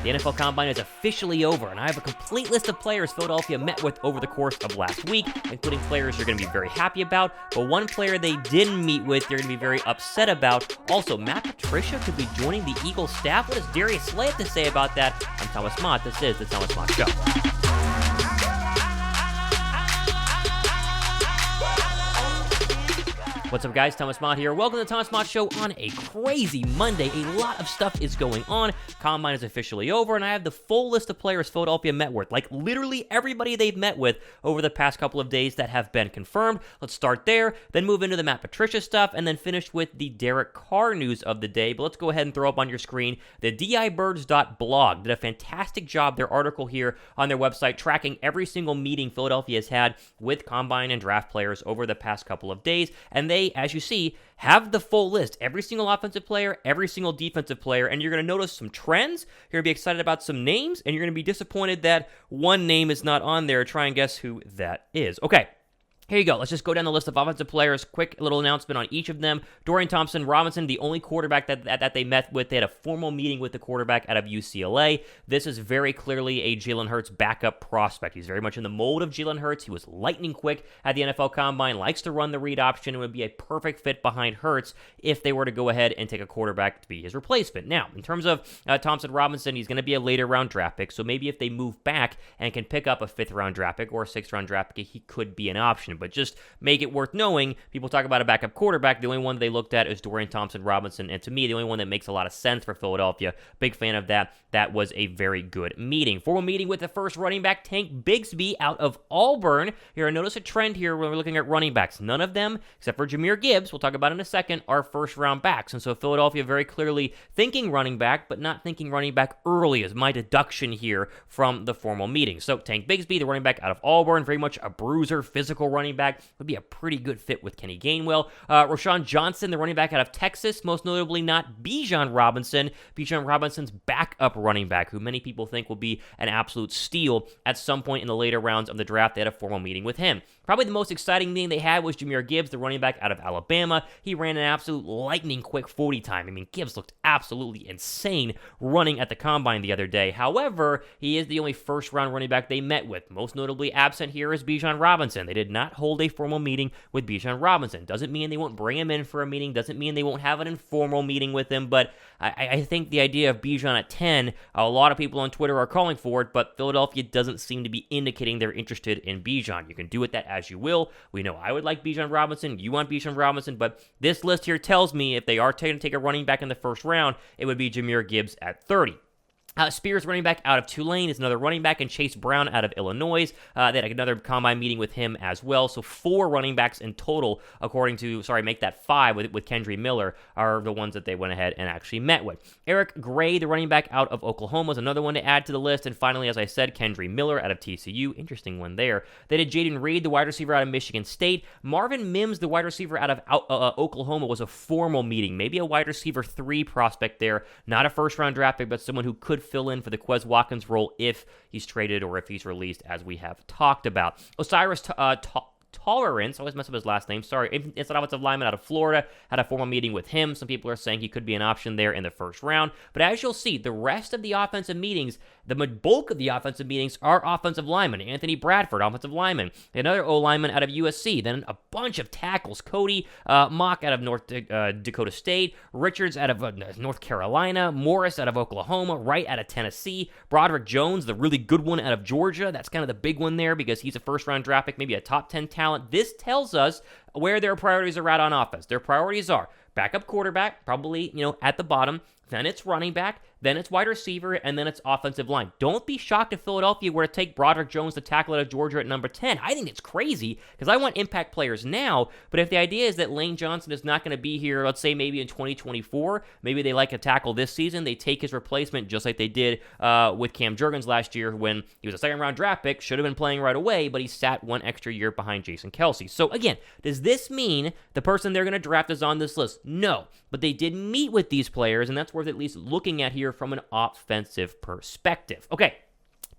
The NFL Combine is officially over, and I have a complete list of players Philadelphia met with over the course of last week, including players you're going to be very happy about, but one player they didn't meet with you're going to be very upset about. Also, Matt Patricia could be joining the Eagles staff. What does Darius have to say about that? I'm Thomas Mott. This is the Thomas Mott Show. What's up, guys? Thomas Mott here. Welcome to the Thomas Mott Show on a crazy Monday. A lot of stuff is going on. Combine is officially over, and I have the full list of players Philadelphia met with, like literally everybody they've met with over the past couple of days that have been confirmed. Let's start there, then move into the Matt Patricia stuff, and then finish with the Dereck Carr news of the day. But let's go ahead and throw up on your screen the dibirds.blog. Did a fantastic job, their article here on their website, tracking every single meeting Philadelphia has had with Combine and draft players over the past couple of days, and they, as you see, have the full list. Every single offensive player, every single defensive player, and you're going to notice some trends. You're going to be excited about some names, and you're going to be disappointed that one name is not on there. Try and guess who that is. Okay. Here you go. Let's just go down the list of offensive players. Quick little announcement on each of them. Dorian Thompson-Robinson, the only quarterback that they met with. They had a formal meeting with the quarterback out of UCLA. This is very clearly a Jalen Hurts backup prospect. He's very much in the mold of Jalen Hurts. He was lightning quick at the NFL Combine, likes to run the read option, and would be a perfect fit behind Hurts if they were to go ahead and take a quarterback to be his replacement. Now, in terms of Thompson-Robinson, he's going to be a later round draft pick, so maybe if they move back and can pick up a 5th round draft pick or a 6th round draft pick, he could be an option. But just make it worth knowing, people talk about a backup quarterback. The only one they looked at is Dorian Thompson-Robinson, and to me, the only one that makes a lot of sense for Philadelphia. Big fan of that. That was a very good meeting. Formal meeting with the first running back, Tank Bigsby, out of Auburn. Here, notice a trend here when we're looking at running backs. None of them, except for Jahmyr Gibbs, we'll talk about in a second, are first-round backs. And so Philadelphia very clearly thinking running back, but not thinking running back early is my deduction here from the formal meeting. So Tank Bigsby, the running back out of Auburn, very much a bruiser, physical running back, would be a pretty good fit with Kenny Gainwell. Roschon Johnson, the running back out of Texas, most notably not Bijan Robinson. Bijan Robinson's backup running back, who many people think will be an absolute steal at some point in the later rounds of the draft. They had a formal meeting with him. Probably the most exciting meeting they had was Jahmyr Gibbs, the running back out of Alabama. He ran an absolute lightning quick 40 time. I mean, Gibbs looked absolutely insane running at the Combine the other day. However, he is the only first-round running back they met with. Most notably absent here is Bijan Robinson. They did not hold a formal meeting with Bijan Robinson. Doesn't mean they won't bring him in for a meeting. Doesn't mean they won't have an informal meeting with him. But I think the idea of Bijan at 10, a lot of people on Twitter are calling for it, but Philadelphia doesn't seem to be indicating they're interested in Bijan. You can do with that as you will. We know I would like Bijan Robinson. You want Bijan Robinson, but this list here tells me if they are going to take a running back in the first round, it would be Jahmyr Gibbs at 30. Spears, running back out of Tulane, is another running back, and Chase Brown out of Illinois. They had another Combine meeting with him as well. So 4 running backs in total, make that 5 with Kendre Miller, are the ones that they went ahead and actually met with. Eric Gray, the running back out of Oklahoma, is another one to add to the list. And finally, as I said, Kendre Miller out of TCU. Interesting one there. They did Jaden Reed, the wide receiver out of Michigan State. Marvin Mims, the wide receiver out of Oklahoma, was a formal meeting. Maybe a wide receiver 3 prospect there. Not a first-round draft pick, but someone who could fill in for the Quez Watkins role if he's traded or if he's released, as we have talked about. Osiris Tolerance, I always mess up his last name, sorry, it's an offensive lineman out of Florida, had a formal meeting with him. Some people are saying he could be an option there in the first round, but as you'll see, the rest of the offensive meetings, the bulk of the offensive meetings are offensive linemen. Anthony Bradford, offensive lineman, another O-lineman out of USC, then a bunch of tackles, Cody Mock out of North Dakota State, Richards out of North Carolina, Morris out of Oklahoma, Wright out of Tennessee, Broderick Jones, the really good one out of Georgia. That's kind of the big one there because he's a first-round draft pick, maybe a top 10 talent. This tells us where their priorities are at on offense. Their priorities are backup quarterback, probably, at the bottom. Then it's running back. Then it's wide receiver, and then it's offensive line. Don't be shocked if Philadelphia were to take Broderick Jones, the tackle out of Georgia, at number 10. I think it's crazy because I want impact players now, but if the idea is that Lane Johnson is not going to be here, let's say maybe in 2024, maybe they like a tackle this season, they take his replacement just like they did with Cam Jurgens last year when he was a second-round draft pick, should have been playing right away, but he sat one extra year behind Jason Kelce. So again, does this mean the person they're going to draft is on this list? No, but they did meet with these players, and that's worth at least looking at here from an offensive perspective. Okay.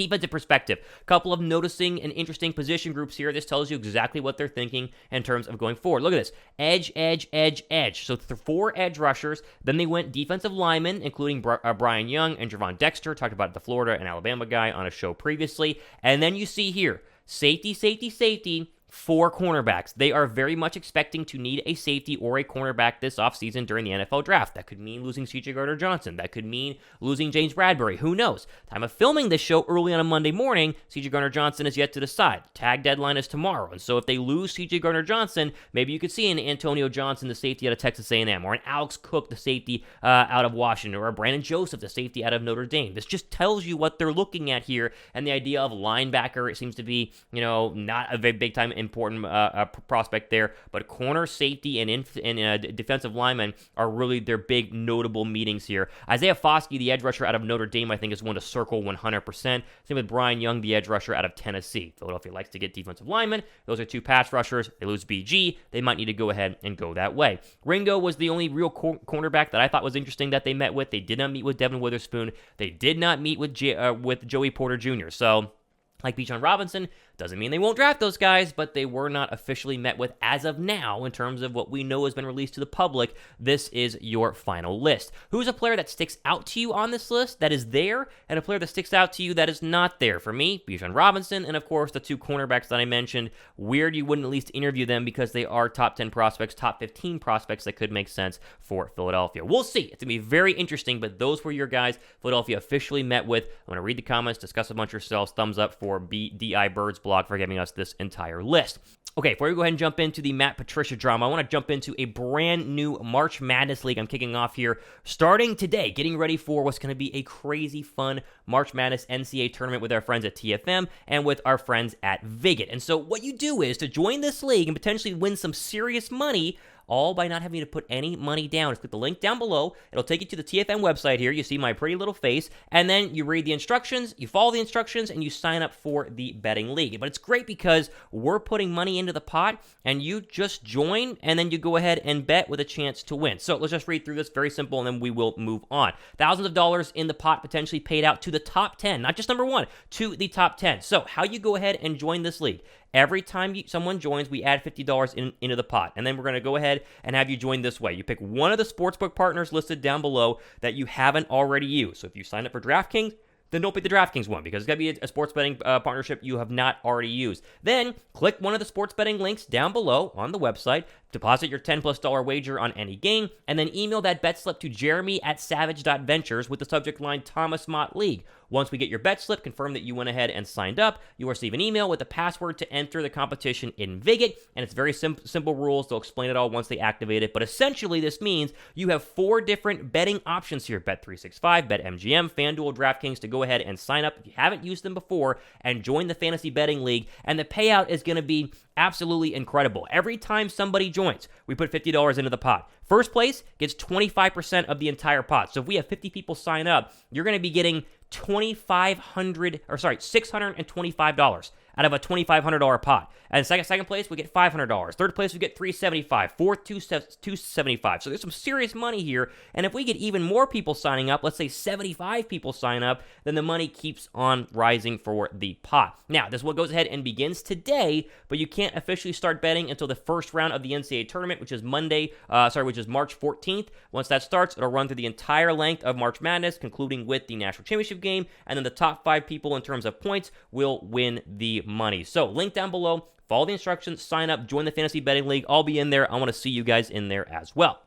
Defensive perspective, a couple of noticing and interesting position groups here. This tells you exactly what they're thinking in terms of going forward. Look at this. Edge, edge, edge, edge. So 4 edge rushers. Then they went defensive linemen, including Brian Young and Javon Dexter. Talked about the Florida and Alabama guy on a show previously. And then you see here, safety, safety, safety. 4 cornerbacks. They are very much expecting to need a safety or a cornerback this offseason during the NFL draft. That could mean losing C.J. Gardner-Johnson. That could mean losing James Bradbury. Who knows? Time of filming this show early on a Monday morning, C.J. Gardner-Johnson is yet to decide. Tag deadline is tomorrow. And so if they lose C.J. Gardner-Johnson, maybe you could see an Antonio Johnson, the safety out of Texas A&M, or an Alex Cook, the safety out of Washington, or a Brandon Joseph, the safety out of Notre Dame. This just tells you what they're looking at here. And the idea of linebacker, it seems to be, not a very big-time important prospect there, but corner, safety, and defensive linemen are really their big notable meetings here. Isaiah Foskey, the edge rusher out of Notre Dame, I think is one to circle 100%. Same with Brian Young, the edge rusher out of Tennessee. Philadelphia likes to get defensive linemen. Those are 2 pass rushers. They lose BG. They might need to go ahead and go that way. Ringo was the only real cornerback that I thought was interesting that they met with. They did not meet with Devin Witherspoon. They did not meet with Joey Porter Jr. So, like Bijan Robinson, doesn't mean they won't draft those guys, but they were not officially met with as of now in terms of what we know has been released to the public. This is your final list. Who's a player that sticks out to you on this list that is there, and a player that sticks out to you that is not there? For me, Bijan Robinson, and of course the 2 cornerbacks that I mentioned. Weird you wouldn't at least interview them because they are top 10 prospects, top 15 prospects that could make sense for Philadelphia. We'll see. It's going to be very interesting, but those were your guys Philadelphia officially met with. I'm going to read the comments, discuss amongst yourselves. Thumbs up for BDI Birds blog for giving us this entire list. Okay, before we go ahead and jump into the Matt Patricia drama, I want to jump into a brand new March Madness League I'm kicking off here starting today, getting ready for what's going to be a crazy fun March Madness NCAA tournament with our friends at TFM and with our friends at Viget. And so what you do is to join this league and potentially win some serious money, all by not having to put any money down. Just click the link down below. It'll take you to the TFM website here. You see my pretty little face, and then you read the instructions, you follow the instructions, and you sign up for the betting league. But it's great because we're putting money into the pot, and you just join, and then you go ahead and bet with a chance to win. So let's just read through this. Very simple, and then we will move on. Thousands of dollars in the pot potentially paid out to the top 10, not just number 1, to the top 10. So how you go ahead and join this league. Every time someone joins, we add $50 into the pot. And then we're going to go ahead and have you join this way. You pick one of the sportsbook partners listed down below that you haven't already used. So if you sign up for DraftKings, then don't pick the DraftKings one because it's got to be a sports betting partnership you have not already used. Then click one of the sports betting links down below on the website, deposit your $10+ wager on any game, and then email that bet slip to jeremy@savage.ventures with the subject line Thomas Mott League. Once we get your bet slip, confirm that you went ahead and signed up. You will receive an email with the password to enter the competition in Viget, and it's very simple rules. They'll explain it all once they activate it, but essentially this means you have 4 different betting options here: Bet365, BetMGM, FanDuel, DraftKings, to go ahead and sign up if you haven't used them before and join the fantasy betting league, and the payout is going to be absolutely incredible. Every time somebody joins, we put $50 into the pot. First place gets 25% of the entire pot. So if we have 50 people sign up, you're going to be getting $625 out of a $2,500 pot. And second place, we get $500. Third place, we get $375. Fourth, $275. So there's some serious money here. And if we get even more people signing up, let's say 75 people sign up, then the money keeps on rising for the pot. Now, this one goes ahead and begins today, but you can't officially start betting until the first round of the NCAA tournament, which is March 14th. Once that starts, it'll run through the entire length of March Madness, concluding with the national championship game, and then the top 5 people in terms of points will win the money. So, link down below, follow the instructions, sign up, join the fantasy betting league. I'll be in there. I want to see you guys in there as well.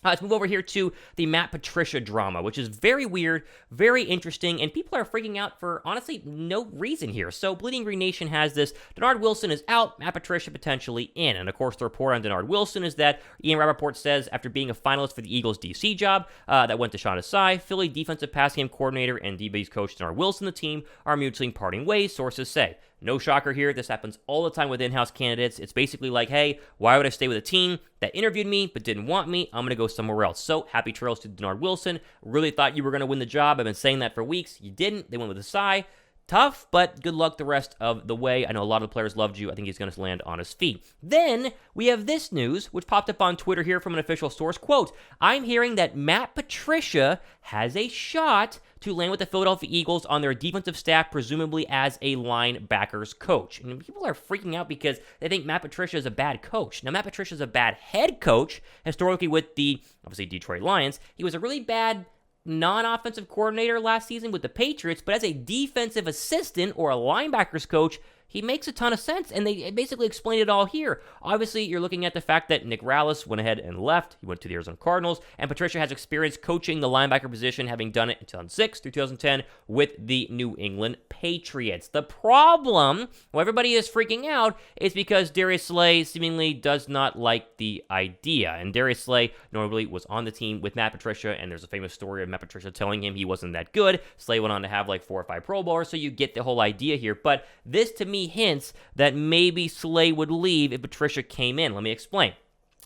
Let's move over here to the Matt Patricia drama, which is very weird, very interesting, and people are freaking out for, honestly, no reason here. So Bleeding Green Nation has this: Denard Wilson is out, Matt Patricia potentially in. And of course, the report on Denard Wilson is that Ian Rappaport says after being a finalist for the Eagles DC job that went to Sean Desai, Philly defensive pass game coordinator and DB's coach Denard Wilson, the team, are mutually parting ways, sources say. No shocker here. This happens all the time with in-house candidates. It's basically like, hey, why would I stay with a team that interviewed me but didn't want me? I'm going to go somewhere else. So happy trails to Denard Wilson. Really thought you were going to win the job. I've been saying that for weeks. You didn't. They went with Desai. Tough, but good luck the rest of the way. I know a lot of the players loved you. I think he's going to land on his feet. Then we have this news, which popped up on Twitter here from an official source. Quote, I'm hearing that Matt Patricia has a shot to land with the Philadelphia Eagles on their defensive staff, presumably as a linebackers coach. And people are freaking out because they think Matt Patricia is a bad coach. Now, Matt Patricia is a bad head coach, historically with the, obviously, Detroit Lions. He was a really bad non-offensive coordinator last season with the Patriots, but as a defensive assistant or a linebackers coach, he makes a ton of sense, and they basically explained it all here. Obviously, you're looking at the fact that Nick Rallis went ahead and left. He went to the Arizona Cardinals, and Patricia has experience coaching the linebacker position, having done it in 2006 through 2010 with the New England Patriots. The problem, why everybody is freaking out, is because Darius Slay seemingly does not like the idea. And Darius Slay normally was on the team with Matt Patricia, and there's a famous story of Matt Patricia telling him he wasn't that good. Slay went on to have like 4 or 5 Pro Bowlers, so you get the whole idea here. But this, to me, hints that maybe Slay would leave if Patricia came in. Let me explain.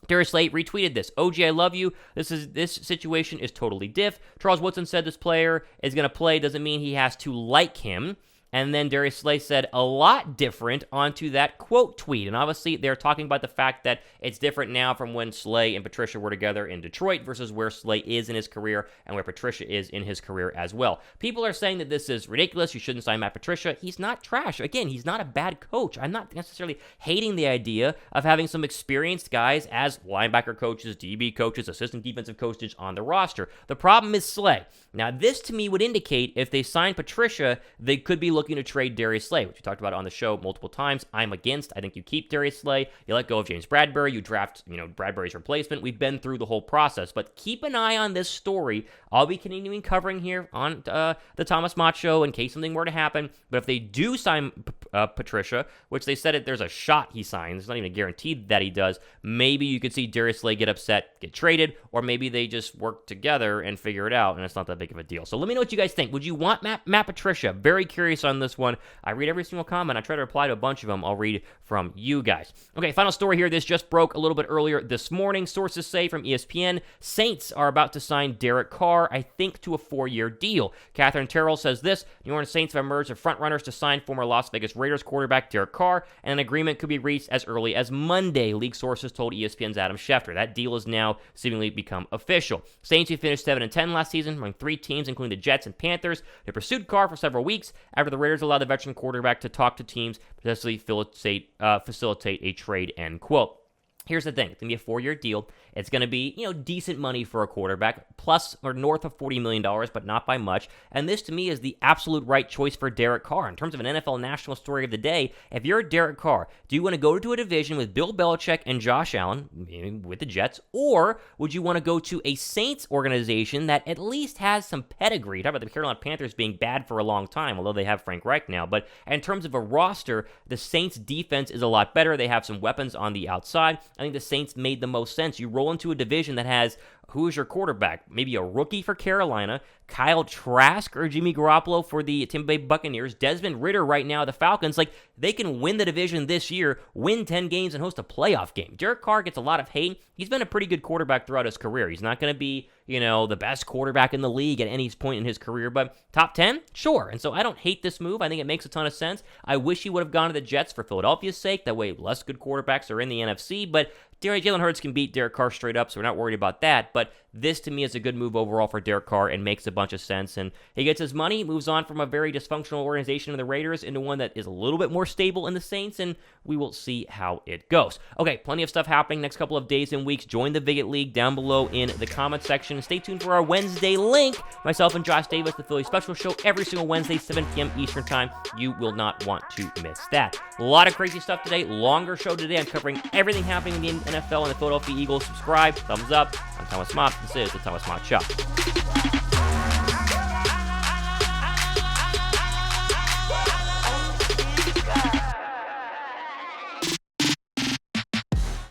Darius Slay retweeted this. OG, I love you. This situation is totally diff. Charles Woodson said this player is going to play. Doesn't mean he has to like him. And then Darius Slay said a lot different onto that quote tweet. And obviously, they're talking about the fact that it's different now from when Slay and Patricia were together in Detroit versus where Slay is in his career and where Patricia is in his career as well. People are saying that this is ridiculous. You shouldn't sign Matt Patricia. He's not trash. Again, he's not a bad coach. I'm not necessarily hating the idea of having some experienced guys as linebacker coaches, DB coaches, assistant defensive coaches on the roster. The problem is Slay. Now, this to me would indicate if they sign Patricia, they could be looking to trade Darius Slay, which we talked about on the show multiple times. I'm against. I think you keep Darius Slay. You let go of James Bradbury. You draft, Bradbury's replacement. We've been through the whole process, but keep an eye on this story. I'll be continuing covering here on the Thomas Mott Show in case something were to happen. But if they do sign Patricia, which they said there's a shot he signs, it's not even guaranteed that he does, maybe you could see Darius Slay get upset, get traded, or maybe they just work together and figure it out, and it's not that big of a deal. So let me know what you guys think. Would you want Matt Patricia? Very curious on this one. I read every single comment. I try to reply to a bunch of them. I'll read from you guys. Okay, final story here. This just broke a little bit earlier this morning. Sources say from ESPN, Saints are about to sign Derek Carr, I think, to a 4-year deal. Catherine Terrell says this, New Orleans Saints have emerged as frontrunners to sign former Las Vegas Raiders quarterback Derek Carr, and an agreement could be reached as early as Monday, league sources told ESPN's Adam Schefter. That deal has now seemingly become official. Saints, who finished 7-10 last season, among 3 teams, including the Jets and Panthers, they pursued Carr for several weeks after the Raiders allowed the veteran quarterback to talk to teams, potentially facilitate a trade, end quote. Here's the thing. It's going to be a 4-year deal. It's going to be, decent money for a quarterback, plus or north of $40 million, but not by much. And this, to me, is the absolute right choice for Derek Carr. In terms of an NFL national story of the day, if you're Derek Carr, do you want to go to a division with Bill Belichick and Josh Allen, maybe with the Jets, or would you want to go to a Saints organization that at least has some pedigree? Talk about the Carolina Panthers being bad for a long time, although they have Frank Reich now. But in terms of a roster, the Saints' defense is a lot better. They have some weapons on the outside. I think the Saints made the most sense. You roll into a division that has, who is your quarterback? Maybe a rookie for Carolina, Kyle Trask or Jimmy Garoppolo for the Tampa Bay Buccaneers, Desmond Ridder right now, the Falcons. Like, they can win the division this year, win 10 games, and host a playoff game. Derek Carr gets a lot of hate. He's been a pretty good quarterback throughout his career. He's not going to be, the best quarterback in the league at any point in his career, but top 10? Sure. And so I don't hate this move. I think it makes a ton of sense. I wish he would have gone to the Jets for Philadelphia's sake. That way, less good quarterbacks are in the NFC, but Jalen Hurts can beat Derek Carr straight up, so we're not worried about that. But this, to me, is a good move overall for Derek Carr and makes a bunch of sense. And he gets his money, moves on from a very dysfunctional organization in the Raiders into one that is a little bit more stable in the Saints, and we will see how it goes. Okay, plenty of stuff happening next couple of days and weeks. Join the Viget League down below in the comment section. And stay tuned for our Wednesday link. Myself and Josh Davis, the Philly Special Show, every single Wednesday, 7 p.m. Eastern Time. You will not want to miss that. A lot of crazy stuff today. Longer show today. I'm covering everything happening in the NFL and the Philadelphia Eagles. Subscribe, thumbs up. I'm Thomas Mott. This is the Thomas Mott Show.